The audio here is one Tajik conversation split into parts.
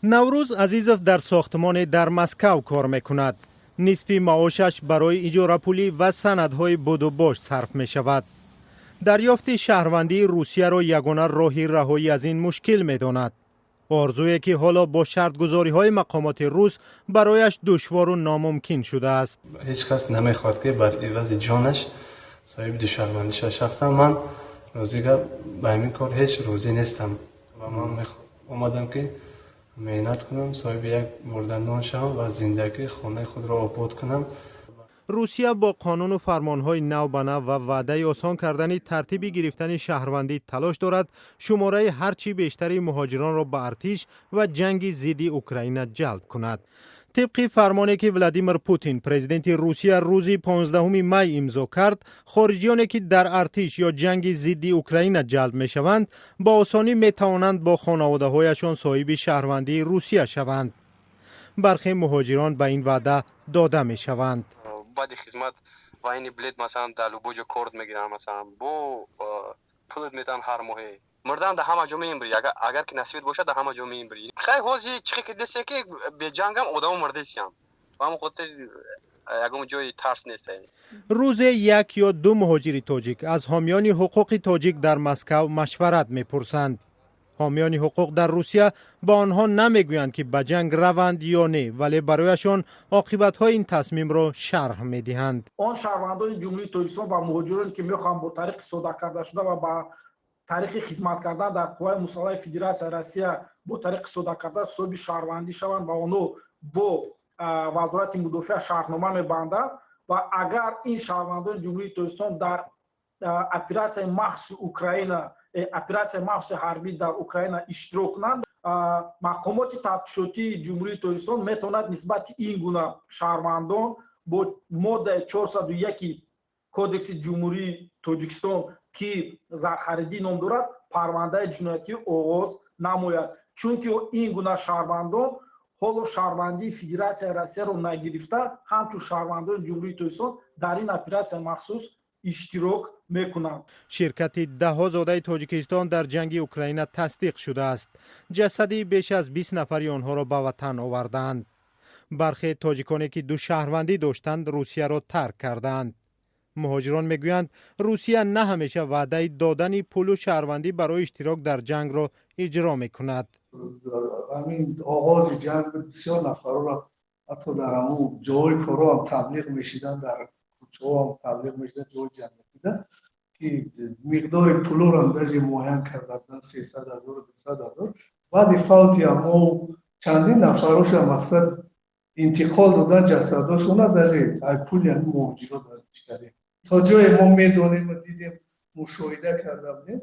наврӯз азизов дар сохтмоне дар Москав кор мекунад. нисфи маошаш барои иҷорапулӣ ва санадҳои будубош сарф мешавад. дарёфти шаҳрвандии русияро ягона роҳи раҳоӣ аз ин мушкил медонад. орзуе ки ҳоло бо шартгузориҳои мақомоти рус барояш душвору номумкин шудааст. ҳеҷ кас намехоҳад ки бар ивази ҷонаш соҳиби душармандӣ шавад. шахсан ман рӯзига ба ҳамин кор ҳеҷ розӣ нестам ва ман омадам ки меҳнат кунам, соҳиби як мурда нон шавам ва зиндагии хонаи худро обод кунам. русия бо қонуну фармонҳои нав ба нав ва ваъдаи осон кардани тартиби гирифтани шаҳрвандӣ талош дорад шумораи ҳарчи бештари муҳоҷиронро ба артиш ва ҷанги зидди Украина ҷалб кунад. طبق فرمانی که ولادیمیر پوتین پرزیدنت روسیه روز 15 می امضا کرد، خارجیانی که در ارتش یا جنگ ضد اوکراین جلب میشوند با آسانی میتوانند با خانواده‌هایشان صاحب شهروندی روسیه شوند. برخی مهاجران به این وعده داده میشوند. بعد خدمت و این بلیت مثلا در لوبوجو کورد میگیرن، مثلا بو پولت میتن هر ماه مردم در همه جا میبری، اگر که نصیب باشه در همه جا میبری. خیلی حوزی چی که دسته که به جنگم آدم مرده سیام و هم خاطر یکم جای ترس نیست. روز یک یا دو مهاجر تاجیک از حامیان حقوق تاجیک در مسکو مشورت میپرسند. حامیان حقوق در روسیه با آنها نمیگویند که به جنگ روند یا نه، ولی برایشان عاقبت‌های این تصمیم را شرح میدهند. آن شهروندان جمهوری تاجیکستان و مهاجرانی که میخوان با طریق صادق کرده شده و با طریق خدمت کردن در قوای مسلح فدراسیون روسیه با طریق صادق کرده صاحب شهروندی شوند و آنها با وزارت مدافع شرطنامه می‌بندند و اگر این شهروندان جمهوری تاجیکستان در اپراسیون مخصوص اوکراین اپراسیون مخصوص حربی در اوکراین اشتراک کنند، مقامات تفتیشاتی جمهوری تاجیکستان میتواند نسبت این گونه شهروندان با ماده 401 کودکس جمهوری تاجیکستان که زرخریدی نام دارد پرونده جنایتی آغاز نماید، چون که این گونه شهروندان حالا شهروندی فدراسیون روسیه را نگرفته همچون شهروندان جمهوری تاجیکستان در این اپراسیون مخصوص اشتراک میکنند. شرکت ده‌ها زاده تاجیکستان در جنگ اوکراین تصدیق شده است. جسدی بیش از 20 نفری آنها را به وطن آوردند. برخی تاجیکانی که دو شهروندی داشتند روسیه را ترک کردند. مهاجران میگویند روسیه نه همیشه وعده دادن پول و شهروندی برای اشتراک در جنگ را اجرا میکند. همین آغاز جنگ بسیار نفرها را حتی در همون جای کارا هم تبلیغ میشیدن، در کوچه ها هم تبلیغ میشیدن، جای جنگ میشیدن که مقدار پول را اندازه معین کردن 300,000 200,000. بعد فوتی اما چندین نفرش مقصد انتقال دادن جسداشون در پول یعنی مهاجرات داشتن. تا جای ما میدونیم و دیدیم مشاهده کردم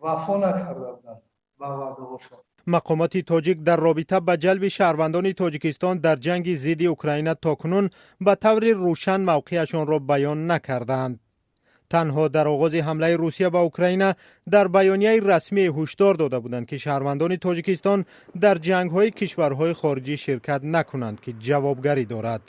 وفا نکردن با وعده‌هاشون. مقامات تاجیک در رابطه با جلب شهروندان تاجیکستان در جنگ ضد اوکراین تاکنون به طور روشن موقعشان را بیان نکردند. تنها در آغاز حمله روسیه به اوکراین در بیانیه رسمی هشدار داده بودند که شهروندان تاجیکستان در جنگ‌های کشورهای خارجی شرکت نکنند که جوابگری دارد.